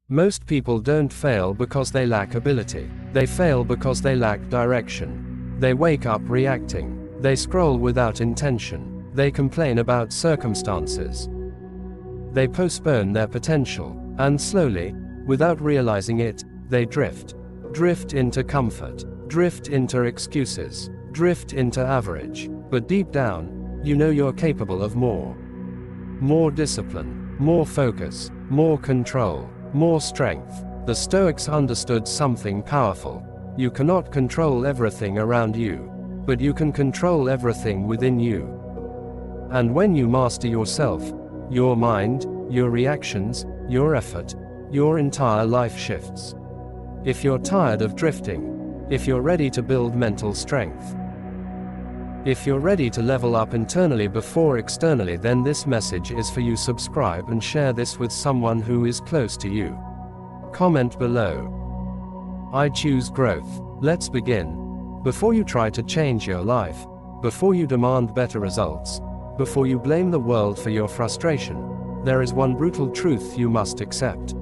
Most people don't fail because they lack ability. They fail because they lack direction. They wake up reacting. They scroll without intention. They complain about circumstances. They postpone their potential. And slowly, without realizing it, they drift. Drift into comfort. Drift into excuses. Drift into average. But deep down, you know you're capable of more. More discipline. More focus. More control. More strength. The Stoics understood something powerful. You cannot control everything around you, but you can control everything within you. And when you master yourself, your mind, your reactions, your effort, your entire life shifts. If you're tired of drifting, if you're ready to build mental strength, if you're ready to level up internally before externally, then this message is for you. Subscribe and share this with someone who is close to you. Comment below. I choose growth. Let's begin. Before you try to change your life, before you demand better results, before you blame the world for your frustration, there is one brutal truth you must accept.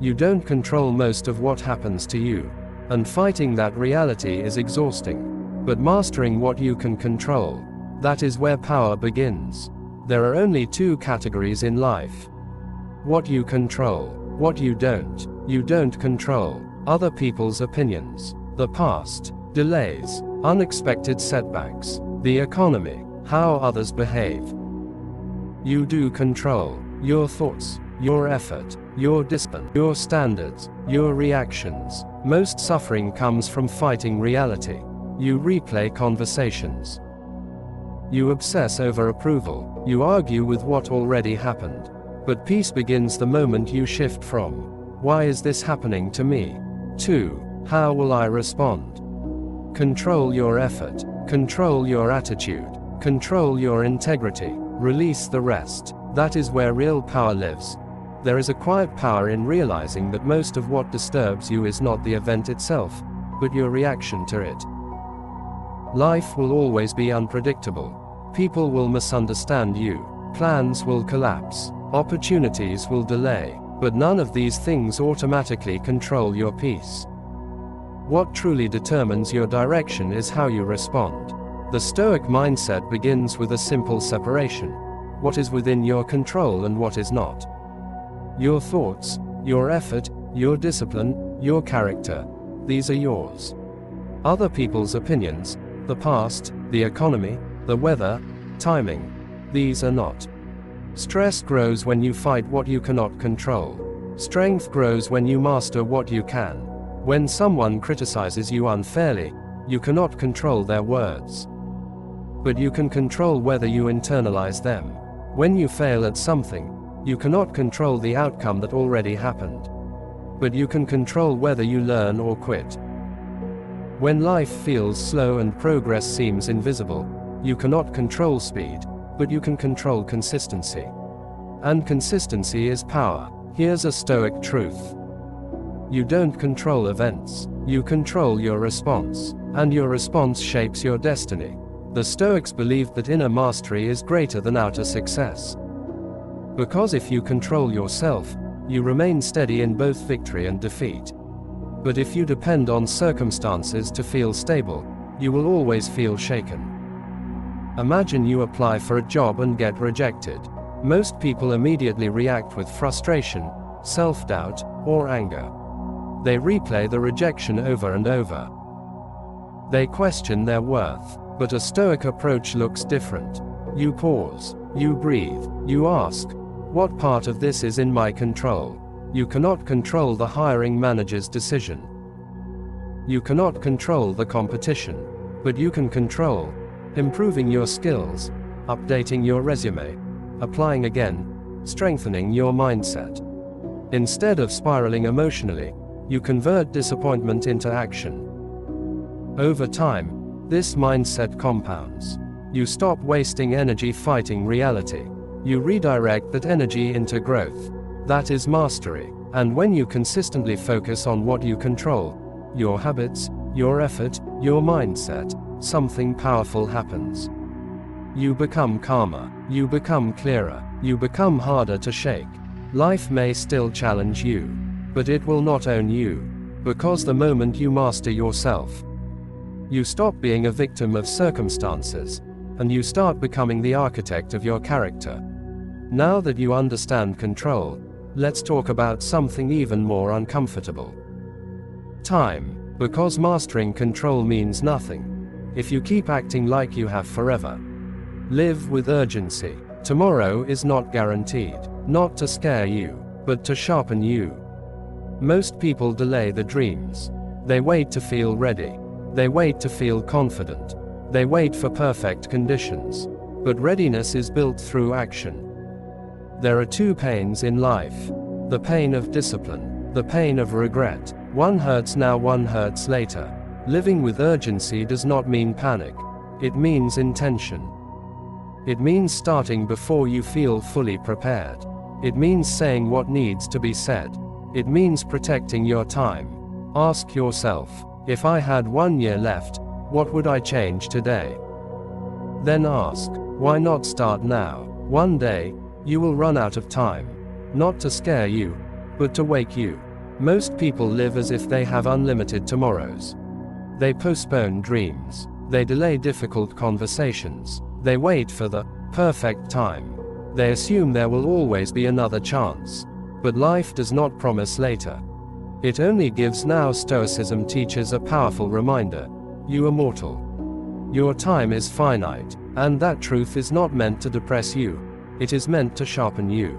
You don't control most of what happens to you, and fighting that reality is exhausting. But mastering what you can control, that is where power begins. There are only two categories in life. What you control, what you don't. You don't control other people's opinions, the past, delays, unexpected setbacks, the economy, how others behave. You do control your thoughts, your effort, your discipline, your standards, your reactions. Most suffering comes from fighting reality. You replay conversations. You obsess over approval. You argue with what already happened. But peace begins the moment you shift from, "Why is this happening to me?" to, "How will I respond?" Control your effort. Control your attitude. Control your integrity. Release the rest. That is where real power lives. There is a quiet power in realizing that most of what disturbs you is not the event itself, but your reaction to it. Life will always be unpredictable. People will misunderstand you. Plans will collapse. Opportunities will delay. But none of these things automatically control your peace. What truly determines your direction is how you respond. The Stoic mindset begins with a simple separation. What is within your control and what is not. Your thoughts, your effort, your discipline, your character. These are yours. Other people's opinions, the past, the economy, the weather, timing. These are not. Stress grows when you fight what you cannot control. Strength grows when you master what you can. When someone criticizes you unfairly, you cannot control their words. But you can control whether you internalize them. When you fail at something, you cannot control the outcome that already happened. But you can control whether you learn or quit. When life feels slow and progress seems invisible, you cannot control speed, but you can control consistency. And consistency is power. Here's a Stoic truth. You don't control events. You control your response. And your response shapes your destiny. The Stoics believed that inner mastery is greater than outer success. Because if you control yourself, you remain steady in both victory and defeat. But if you depend on circumstances to feel stable, you will always feel shaken. Imagine you apply for a job and get rejected. Most people immediately react with frustration, self-doubt, or anger. They replay the rejection over and over. They question their worth. But a Stoic approach looks different. You pause. You breathe. You ask, what part of this is in my control? You cannot control the hiring manager's decision. You cannot control the competition. But you can control improving your skills, updating your resume, applying again, strengthening your mindset. Instead of spiraling emotionally, you convert disappointment into action. Over time, this mindset compounds. You stop wasting energy fighting reality. You redirect that energy into growth. That is mastery. And when you consistently focus on what you control, your habits, your effort, your mindset, something powerful happens. You become calmer. You become clearer. You become harder to shake. Life may still challenge you, but it will not own you, because the moment you master yourself, you stop being a victim of circumstances, and you start becoming the architect of your character. Now that you understand control, let's talk about something even more uncomfortable. Time. Because mastering control means nothing if you keep acting like you have forever. Live with urgency. Tomorrow is not guaranteed, not to scare you, but to sharpen you. Most people delay the dreams. They wait to feel ready. They wait to feel confident. They wait for perfect conditions. But readiness is built through action. There are two pains in life: the pain of discipline, the pain of regret. One hurts now, one hurts later. Living with urgency does not mean panic. It means intention. It means starting before you feel fully prepared. It means saying what needs to be said. It means protecting your time. Ask yourself, if I had 1 year left, what would I change today? Then ask, why not start now? One day, you will run out of time. Not to scare you, but to wake you. Most people live as if they have unlimited tomorrows. They postpone dreams. They delay difficult conversations. They wait for the perfect time. They assume there will always be another chance. But life does not promise later. It only gives now. Stoicism teaches a powerful reminder. You are mortal. Your time is finite, and that truth is not meant to depress you. It is meant to sharpen you.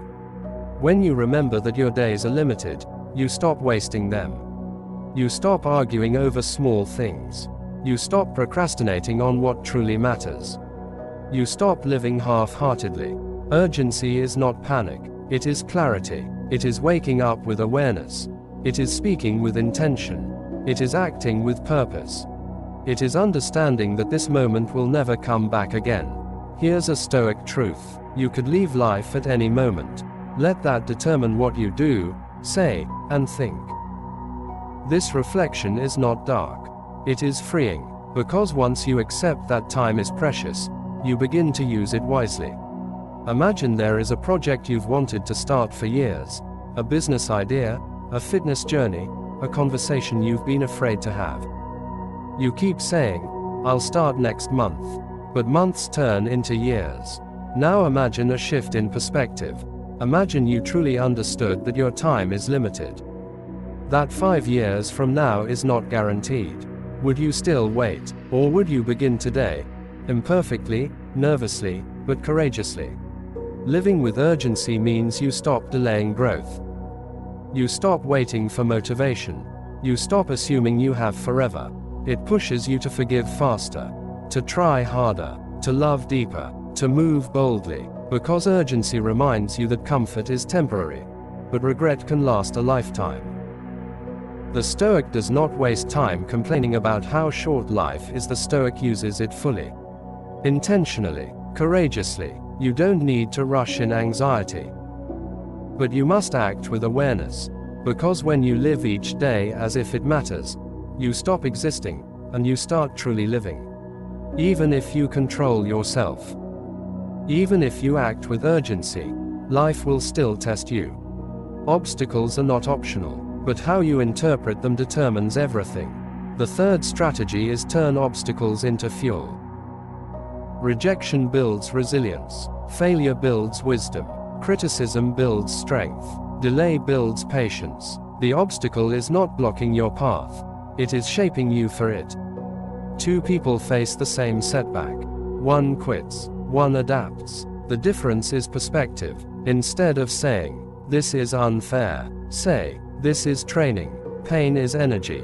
When you remember that your days are limited, you stop wasting them. You stop arguing over small things. You stop procrastinating on what truly matters. You stop living half-heartedly. Urgency is not panic. It is clarity. It is waking up with awareness. It is speaking with intention. It is acting with purpose. It is understanding that this moment will never come back again. Here's a Stoic truth: you could leave life at any moment. Let that determine what you do, say, and think. This reflection is not dark. It is freeing, because once you accept that time is precious, you begin to use it wisely. Imagine there is a project you've wanted to start for years, a business idea, a fitness journey, a conversation you've been afraid to have. You keep saying, I'll start next month. But months turn into years. Now imagine a shift in perspective. Imagine you truly understood that your time is limited. That 5 years from now is not guaranteed. Would you still wait, or would you begin today? Imperfectly, nervously, but courageously. Living with urgency means you stop delaying growth. You stop waiting for motivation. You stop assuming you have forever. It pushes you to forgive faster, to try harder, to love deeper, to move boldly, because urgency reminds you that comfort is temporary, but regret can last a lifetime. The Stoic does not waste time complaining about how short life is. The Stoic uses it fully. Intentionally, courageously. You don't need to rush in anxiety. But you must act with awareness, because when you live each day as if it matters, you stop existing, and you start truly living. Even if you control yourself, even if you act with urgency, life will still test you. Obstacles are not optional, but how you interpret them determines everything. The third strategy is turn obstacles into fuel. Rejection builds resilience. Failure builds wisdom. Criticism builds strength. Delay builds patience. The obstacle is not blocking your path. It is shaping you for it. Two people face the same setback. One quits. One adapts. The difference is perspective. Instead of saying, "This is unfair," say, "This is training." Pain is energy.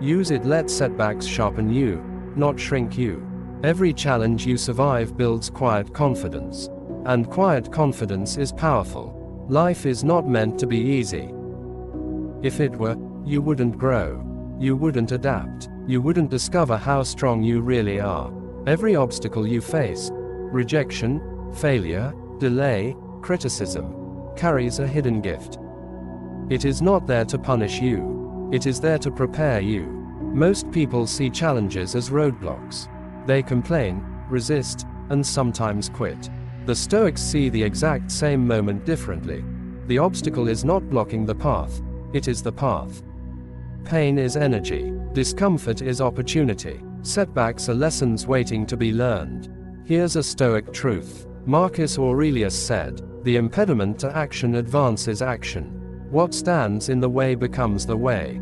Use it. Let setbacks sharpen you, not shrink you. Every challenge you survive builds quiet confidence. And quiet confidence is powerful. Life is not meant to be easy. If it were, you wouldn't grow. You wouldn't adapt. You wouldn't discover how strong you really are. Every obstacle you face, rejection, failure, delay, criticism, carries a hidden gift. It is not there to punish you. It is there to prepare you. Most people see challenges as roadblocks. They complain, resist, and sometimes quit. The Stoics see the exact same moment differently. The obstacle is not blocking the path, it is the path. Pain is energy. Discomfort is opportunity. Setbacks are lessons waiting to be learned. Here's a Stoic truth. Marcus Aurelius said, "The impediment to action advances action. What stands in the way becomes the way."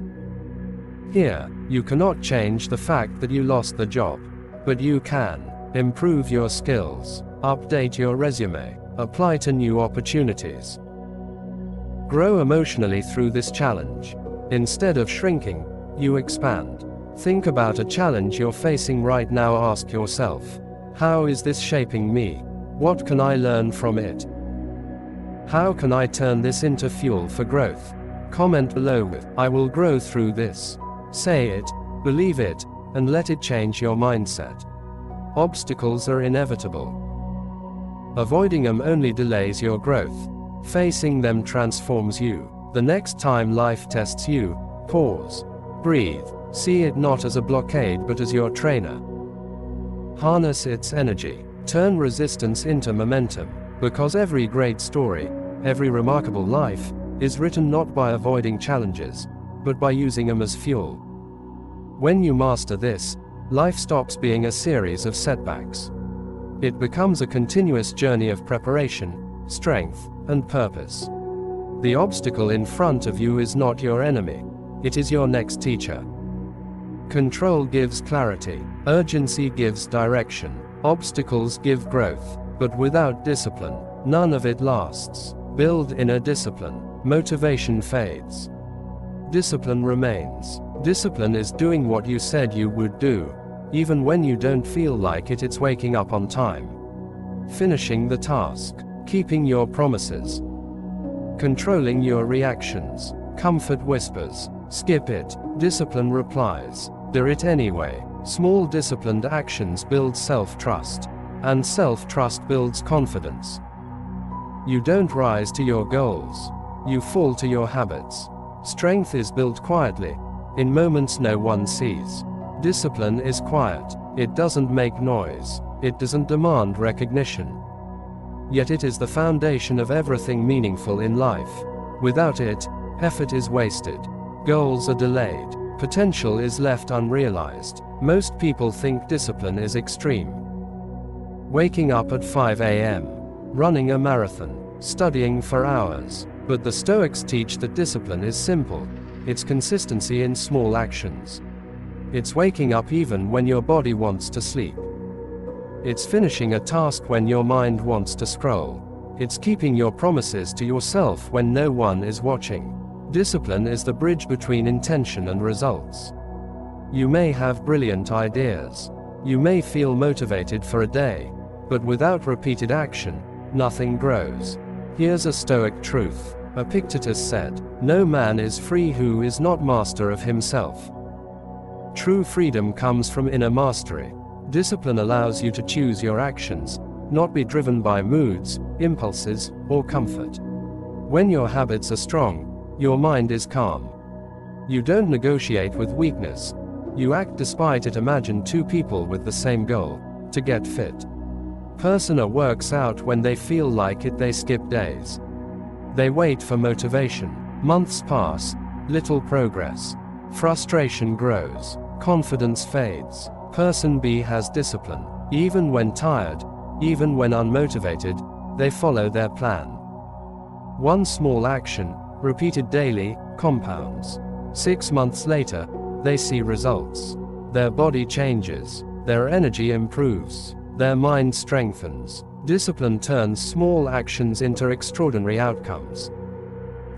Here, you cannot change the fact that you lost the job. But you can improve your skills, update your resume, apply to new opportunities. Grow emotionally through this challenge. Instead of shrinking, you expand. Think about a challenge you're facing right now. Ask yourself, how is this shaping me? What can I learn from it? How can I turn this into fuel for growth? Comment below with, "I will grow through this." Say it, believe it, and let it change your mindset. Obstacles are inevitable. Avoiding them only delays your growth. Facing them transforms you. The next time life tests you, pause. Breathe. See it not as a blockade but as your trainer. Harness its energy. Turn resistance into momentum. Because every great story, every remarkable life, is written not by avoiding challenges, but by using them as fuel. When you master this, life stops being a series of setbacks. It becomes a continuous journey of preparation, strength, and purpose. The obstacle in front of you is not your enemy. It is your next teacher. Control gives clarity. Urgency gives direction. Obstacles give growth. But without discipline, none of it lasts. Build inner discipline. Motivation fades. Discipline remains. Discipline is doing what you said you would do. Even when you don't feel like it, it's waking up on time. Finishing the task. Keeping your promises. Controlling your reactions. Comfort whispers, skip it. Discipline replies, do it anyway. Small disciplined actions build self-trust. And self-trust builds confidence. You don't rise to your goals. You fall to your habits. Strength is built quietly, in moments no one sees. Discipline is quiet. It doesn't make noise. It doesn't demand recognition. Yet it is the foundation of everything meaningful in life. Without it, effort is wasted. Goals are delayed. Potential is left unrealized. Most people think discipline is extreme. Waking up at 5 a.m., running a marathon, studying for hours. But the Stoics teach that discipline is simple. It's consistency in small actions. It's waking up even when your body wants to sleep. It's finishing a task when your mind wants to scroll. It's keeping your promises to yourself when no one is watching. Discipline is the bridge between intention and results. You may have brilliant ideas. You may feel motivated for a day. But without repeated action, nothing grows. Here's a Stoic truth. Epictetus said, "No man is free who is not master of himself." True freedom comes from inner mastery. Discipline allows you to choose your actions, not be driven by moods, impulses, or comfort. When your habits are strong, your mind is calm. You don't negotiate with weakness. You act despite it. Imagine two people with the same goal, to get fit. Person works out when they feel like it. They skip days. They wait for motivation. Months pass, little progress. Frustration grows. Confidence fades. Person B has discipline. Even when tired, even when unmotivated, they follow their plan. One small action, repeated daily, compounds. 6 months later, they see results. Their body changes. Their energy improves. Their mind strengthens. Discipline turns small actions into extraordinary outcomes.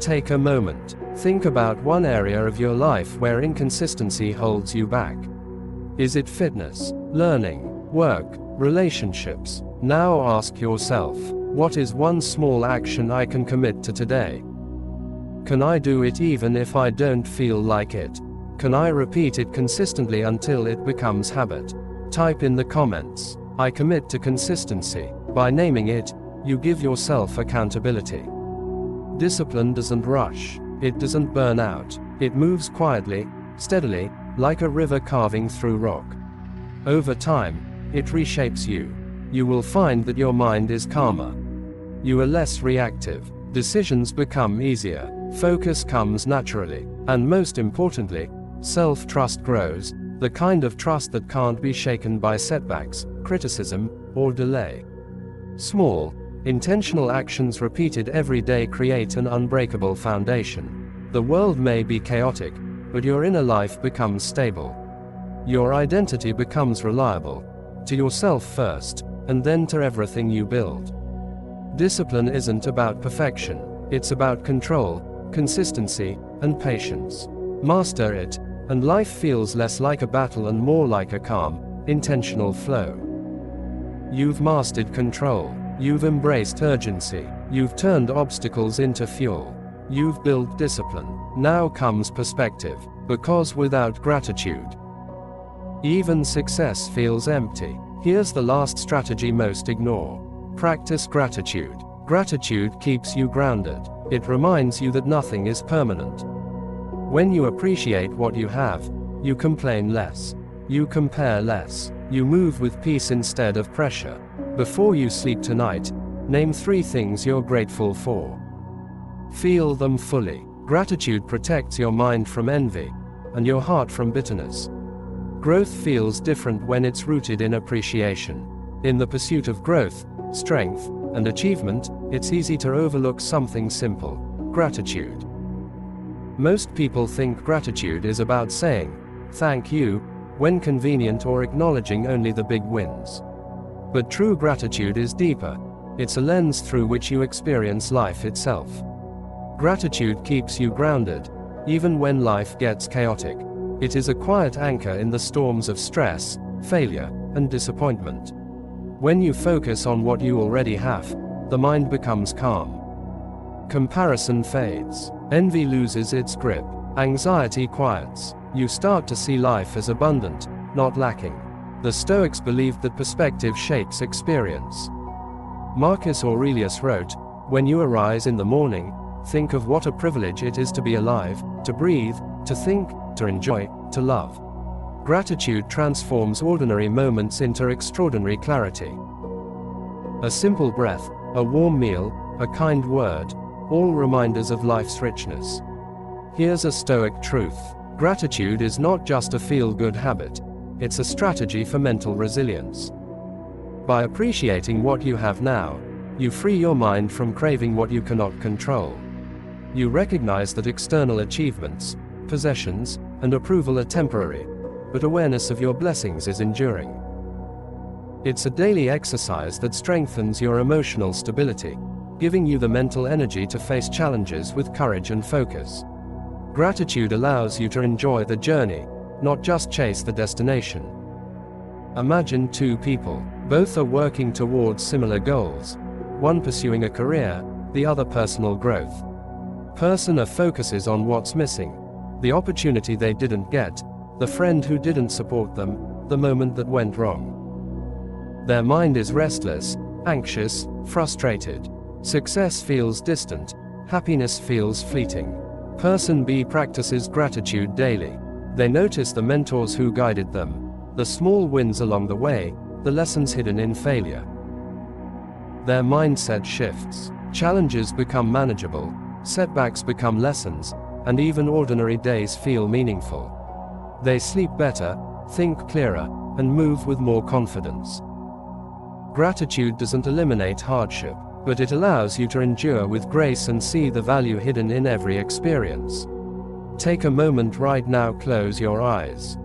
Take a moment. Think about one area of your life where inconsistency holds you back. Is it fitness, learning, work, relationships? Now ask yourself, what is one small action I can commit to today? Can I do it even if I don't feel like it? Can I repeat it consistently until it becomes habit? Type in the comments, "I commit to consistency." By naming it, you give yourself accountability. Discipline doesn't rush. It doesn't burn out. It moves quietly, steadily, like a river carving through rock. Over time, it reshapes you. You will find that your mind is calmer. You are less reactive. Decisions become easier, focus comes naturally, and most importantly, self-trust grows, the kind of trust that can't be shaken by setbacks, criticism, or delay. Small, intentional actions repeated every day create an unbreakable foundation. The world may be chaotic, but your inner life becomes stable. Your identity becomes reliable, to yourself first, and then to everything you build. Discipline isn't about perfection, it's about control, consistency, and patience. Master it, and life feels less like a battle and more like a calm, intentional flow. You've mastered control, you've embraced urgency, you've turned obstacles into fuel, you've built discipline. Now comes perspective, because without gratitude, even success feels empty. Here's the last strategy most ignore. Practice gratitude. Gratitude keeps you grounded. It reminds you that nothing is permanent. When you appreciate what you have, you complain less. You compare less. You move with peace instead of pressure. Before you sleep tonight, name 3 things you're grateful for. Feel them fully. Gratitude protects your mind from envy, and your heart from bitterness. Growth feels different when it's rooted in appreciation. In the pursuit of growth, strength, and achievement, it's easy to overlook something simple: gratitude. Most people think gratitude is about saying, "thank you," when convenient or acknowledging only the big wins. But true gratitude is deeper. It's a lens through which you experience life itself. Gratitude keeps you grounded, even when life gets chaotic. It is a quiet anchor in the storms of stress, failure, and disappointment. When you focus on what you already have, the mind becomes calm. Comparison fades. Envy loses its grip. Anxiety quiets. You start to see life as abundant, not lacking. The Stoics believed that perspective shapes experience. Marcus Aurelius wrote, "When you arise in the morning, think of what a privilege it is to be alive, to breathe, to think, to enjoy, to love." Gratitude transforms ordinary moments into extraordinary clarity. A simple breath, a warm meal, a kind word, all reminders of life's richness. Here's a Stoic truth. Gratitude is not just a feel-good habit, it's a strategy for mental resilience. By appreciating what you have now, you free your mind from craving what you cannot control. You recognize that external achievements, possessions, and approval are temporary, but awareness of your blessings is enduring. It's a daily exercise that strengthens your emotional stability, giving you the mental energy to face challenges with courage and focus. Gratitude allows you to enjoy the journey, not just chase the destination. Imagine 2 people. Both are working towards similar goals. One pursuing a career, the other personal growth. Person A focuses on what's missing, the opportunity they didn't get, the friend who didn't support them, the moment that went wrong. Their mind is restless, anxious, frustrated. Success feels distant, happiness feels fleeting. Person B practices gratitude daily. They notice the mentors who guided them, the small wins along the way, the lessons hidden in failure. Their mindset shifts. Challenges become manageable, setbacks become lessons, and even ordinary days feel meaningful. They sleep better, think clearer, and move with more confidence. Gratitude doesn't eliminate hardship, but it allows you to endure with grace and see the value hidden in every experience. Take a moment right now, close your eyes.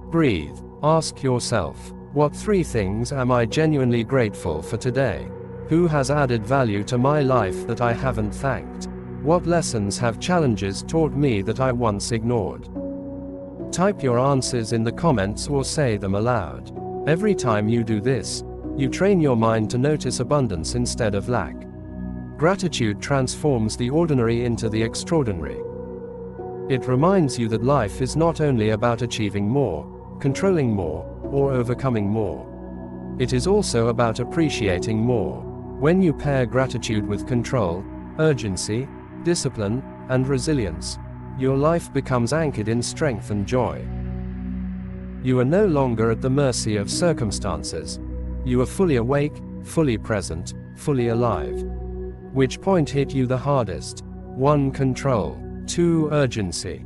Breathe. Ask yourself, what 3 things am I genuinely grateful for today? Who has added value to my life that I haven't thanked? What lessons have challenges taught me that I once ignored? Type your answers in the comments or say them aloud. Every time you do this, you train your mind to notice abundance instead of lack. Gratitude transforms the ordinary into the extraordinary. It reminds you that life is not only about achieving more, controlling more, or overcoming more. It is also about appreciating more. When you pair gratitude with control, urgency, discipline, and resilience, your life becomes anchored in strength and joy. You are no longer at the mercy of circumstances. You are fully awake, fully present, fully alive. Which point hit you the hardest? 1. Control. 2. Urgency.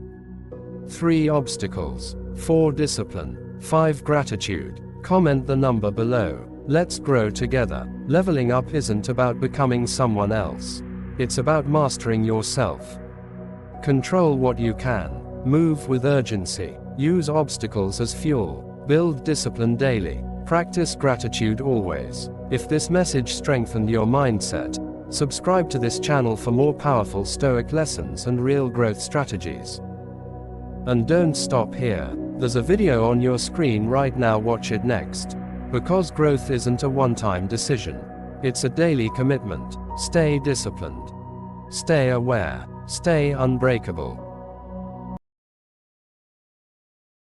3. Obstacles. 4. Discipline. 5. Gratitude. Comment the number below. Let's grow together. Leveling up isn't about becoming someone else. It's about mastering yourself. Control what you can. Move with urgency. Use obstacles as fuel. Build discipline daily. Practice gratitude always. If this message strengthened your mindset, subscribe to this channel for more powerful Stoic lessons and real growth strategies. And don't stop here. There's a video on your screen right now, watch it next. Because growth isn't a one-time decision. It's a daily commitment. Stay disciplined. Stay aware. Stay unbreakable.